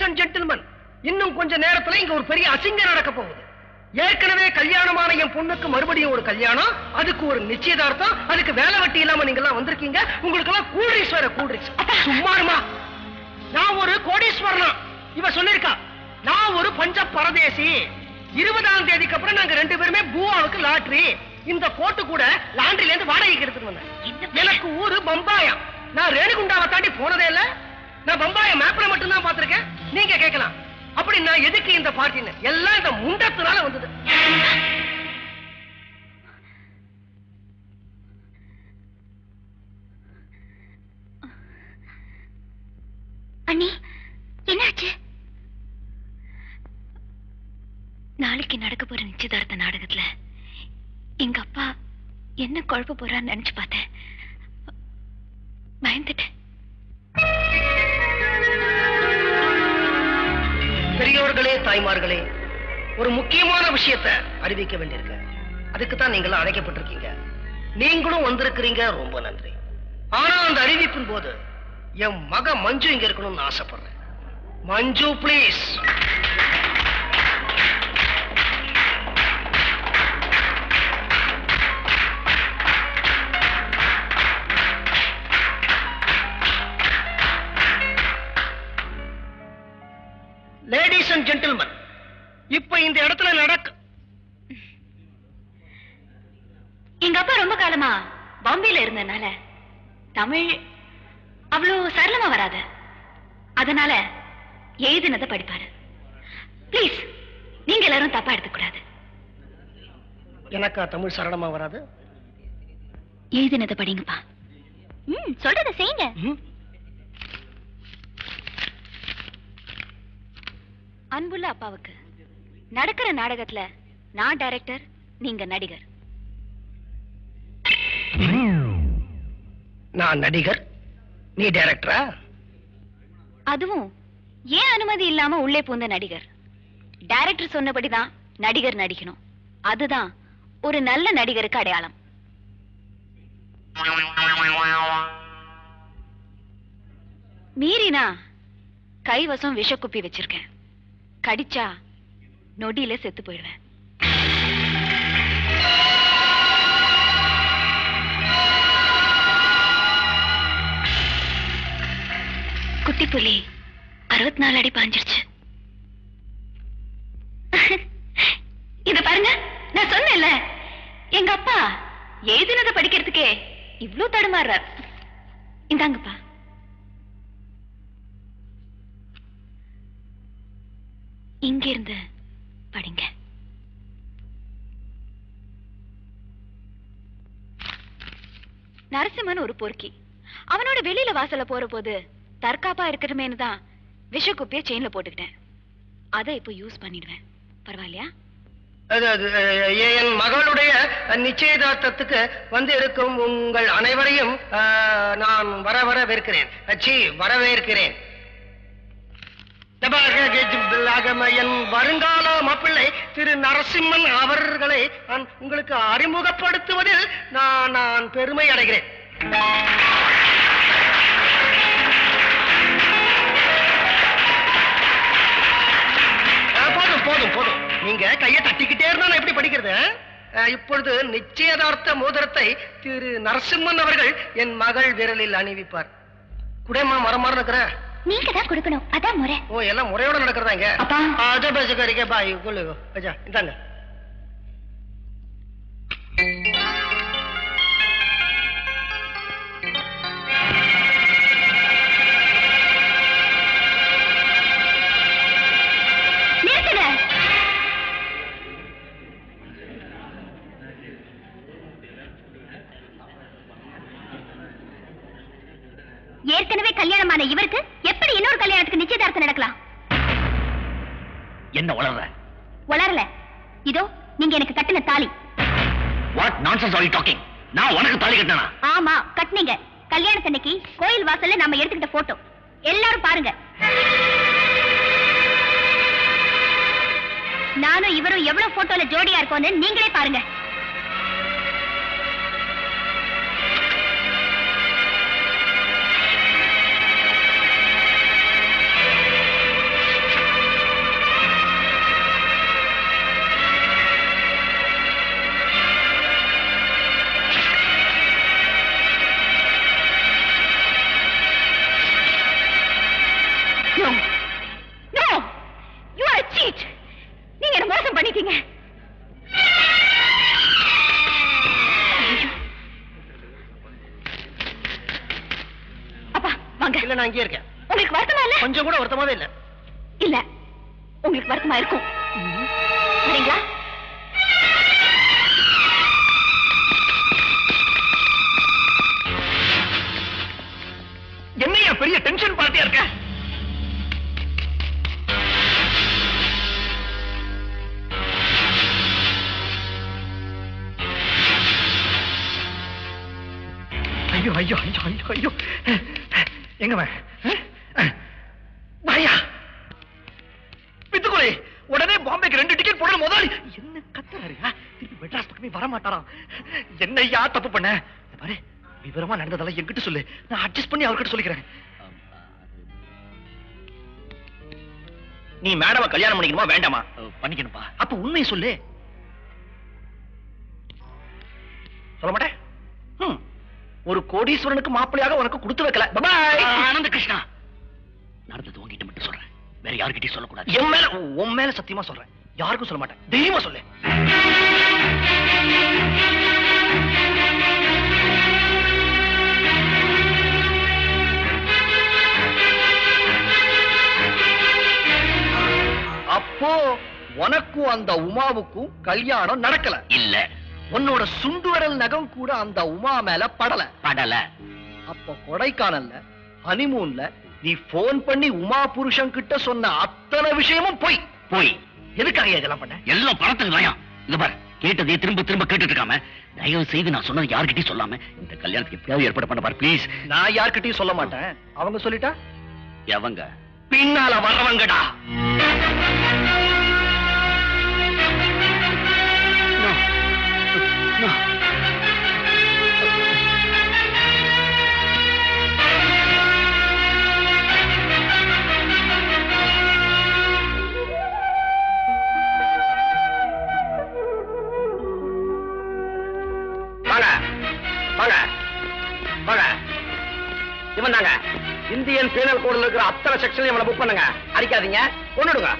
And gentleman, இன்னும் கொஞ்ச நேரத்துல இங்க ஒரு பெரிய அசிங்கம் நடக்க போகுது. ஏற்கனவே கல்யாணமான என் பொண்ணுக்கு மறுபடியும் ஒரு கல்யாணம், அதுக்கு ஒரு நிச்சயதார்த்தம், அதுக்கு வேலை வெட்டி இல்லாம நீங்க எல்லாம் வந்திருக்கீங்க. உங்களுக்கு எல்லாம் கூல்ட்ரிங்க்ஸ் வேற கூல்ட்ரிங்க்ஸ். சும்மாருமா, நான் ஒரு கோடீஸ்வரனா? இவ சொல்லிருக்கா நான் ஒரு பஞ்ச பரதேசி. 20ஆம் தேதிக்கு அப்புறம் நாங்க 2 பேருமே பூவாவுக்கு லாட்டரி. இந்த கோட்டு கூட லாண்டரில இருந்து வாடகைக்கு எடுத்துட்டு வந்தேன். எனக்கு ஊரு பம்பாயா. நான் ரேணுகுண்டாவை தாண்டி போனதே இல்ல. நான் பம்பாய மேப்ல மட்டும் தான் பாத்திருக்கேன். நீங்க கேட்கலாம் அப்படி நான் எதுக்கு இந்த பார்ட்டின்னு. எல்லாம் இந்த முண்டத்தினால வந்தது. அண்ணி, என்னாச்சு? நாளைக்கு நடக்க போற நிச்சயதார்த்த நாடகத்துல எங்க அப்பா என்ன குழப்ப போறான்னு நினைச்சு பார்த்தேன். பயந்துட்டேன். பெரியவர்களே, தாய்மார்களே, ஒரு முக்கியமான விஷயத்தை அறிவிக்க வேண்டியிருக்கு. அதுக்கு தான் நீங்களும் அழைக்கப்பட்டிருக்கீங்க. நீங்களும் வந்திருக்கிறீங்க, ரொம்ப நன்றி. ஆனா அந்த அறிவிப்பின் போது என் மக மஞ்சு இங்க இருக்கணும்னு ஆசைப்படுறேன். மஞ்சு பிளீஸ். லேடிஸ் அண்ட் ஜென்டில்மன், இப்ப இந்த இடத்துல நடக்க எங்க அப்பா ரொம்ப காலமா பாம்பேல இருந்தனால தமிழ் அவ்வளவு சரளமா வராது. அதனால எழுதினதை படிப்பாரு. பிளீஸ், நீங்க எல்லாரும் தப்பா எடுத்துக்கூடாது. எனக்கா தமிழ் சரளமா வராது? எழுதினதை படிங்கப்பா. சொல்றத செய்யுங்க. அன்புள்ள அப்பாவுக்கு, நடக்கிற நாடகத்துல நான் டைரக்டர், நீங்க நடிகர். நான் நடிகர், நீ டைரக்டரா? அதுவும் ஏன் அனுமதி இல்லாம உள்ளே பூந்த நடிகர். டைரக்டர் சொன்னபடிதான் நடிகர் நடிக்கணும். அதுதான் ஒரு நல்ல நடிகருக்கு அடையாளம். மீறினா கைவசம் விஷக்குப்பி வச்சிருக்கேன். கடிச்சா நொடியில செத்து போயிடுவேன். குட்டி புலி 64 அடி பாஞ்சிருச்சு. இத பாருங்க, நான் சொன்னேன்ல, எங்க அப்பா எழுதினதை படிக்கிறதுக்கே இவ்ளோ தடுமாறுறார். இந்தாங்கப்பா. இங்க இருந்து படிங்க. நரசிம்மன் ஒரு பொறுக்கி. அவனோட வெளியில வாசல்ல போற போது தற்காப்பா இருக்கட்டுமேனு தான் விஷக்குப்பிய செயின்ல போட்டுக்கிட்டேன். அதை இப்போ யூஸ் பண்ணிடுவேன். பரவாயில்லையா? என் மகளுடைய நிச்சயதார்த்தத்துக்கு வந்து இருக்கும் உங்கள் அனைவரையும் நான் வரவேற்கிறேன். என் வருங்கால மாப்பிள்ளை திரு நரசிம்மன் அவர்களை நான் உங்களுக்கு அறிமுகப்படுத்துவதில் நான் பெருமை அடைகிறேன். போதும் போதும் போதும், நீங்க கையை தட்டிக்கிட்டே இருந்தா எப்படி படிக்கிறது? இப்பொழுது நிச்சயதார்த்த மோதிரத்தை திரு நரசிம்மன் அவர்கள் என் மகள் விரலில் அணிவிப்பார். குடேமா மரம் இருக்கிற நீங்க தான் கொடுக்கணும், அதான் முறை. ஓ, எல்லாம் முறையோட நடக்கிறதாங்க. அஜா பேசுகிறீங்க பாய், கொள்ளுங்க. அஜா இந்தாங்க. ஏற்கனவே கல்யாணமான இவருக்கு எப்படி இன்னொரு கல்யாணத்துக்கு நிச்சயதார்த்தம் நடக்கலாம்? என்ன வளரல. இதோ நீங்க எனக்கு கட்டின தாலி. What nonsense are you talking? நான் உனக்கு தாலி கட்டனா? ஆமா, கட்டினீங்க. கல்யாணத்தன்னைக்கு கோயில் வாசல்ல நாம எடுத்துக்கிட்ட போட்டோ எல்லாரும் பாருங்க. நானும் இவரும் எவ்வளவு போட்டோல ஜோடியா இருக்கோம்னு நீங்களே பாருங்க. வாங்க. இல்ல நான் இங்கே இருக்கேன். உங்களுக்கு வருத்தமா இல்ல? கொஞ்சம் கூட வருத்தமாவே இல்ல. இல்ல, உங்களுக்கு வருத்தமா இருக்கும். வரீங்களா? என்னையா பெரிய டென்ஷன் பார்ட்டியா இருக்க? ஐயோ ஐயோ ஐயோ ஐயோ ஐயோ, எங்க பாயா பித்துக்குளி, உடனே பாம்பேக்கு 2 டிக்கெட் போடணும். முதலாளி என்ன கத்துறாரு? திருப்பி மெட்ராஸ் பக்கமே வர மாட்டாராம். என்னையா தப்பு பண்ண? பாரு, விவரமா நடந்ததெல்லாம் என்கிட்ட சொல்லு, நான் அட்ஜஸ்ட் பண்ணி அவர்கிட்ட சொல்லிக்கிறேன். நீ மேடம கல்யாணம் பண்ணிக்கணுமா வேண்டாமா? பண்ணிக்கணும்பா. அப்ப உண்மையை சொல்லு. சொல்ல மாட்டேன். ஒரு கோடீஸ்வரனுக்கு மாப்பிள்ளையாக உனக்கு கொடுத்து வைக்கல. பாய். ஆனந்த கிருஷ்ணா, நடந்தது உங்ககிட்ட மட்டும் சொல்றேன், வேற யார்கிட்டயும் சொல்லக்கூடாது. என் மேல, உன் மேல சத்தியமா சொல்றேன், யாருக்கும் சொல்ல மாட்டேன். தைரியமா சொல்லு. அப்போ உனக்கும் அந்த உமாவுக்கும் கல்யாணம் நடக்கல? இல்ல. உன்னோட சுண்டு விரல் நகம் கூட அந்த உமா மேல படல? படல. அப்ப கொடைக்கானல்ல ஹனிமூன்ல நீ போன் பண்ணி உமா புருஷன் கிட்ட சொன்ன அத்தனை விஷயமும் போய் போய் எதுக்காக இதெல்லாம் பண்ண? எல்லாம் பணத்துக்கு தாயா. இங்க பாரு, கேட்டதே திரும்ப திரும்ப கேட்டுட்டு இருக்காம தயவு செய்து நான் சொன்னது யார்கிட்டயும் சொல்லாம இந்த கல்யாணத்துக்கு எப்படியாவது ஏற்பாடு பண்ண பாரு ப்ளீஸ். நான் யார்கிட்டயும் சொல்ல மாட்டேன். அவங்க சொல்லிட்டா? எவங்க? பின்னால வர்றவங்கடா. இவன் தாங்க இந்தியன் பீனல் கோட்ல இருக்கிற அத்தனை செக்ஷன் இவனை புக் பண்ணுங்க. அடிக்காதீங்க, கொன்னுடுங்க.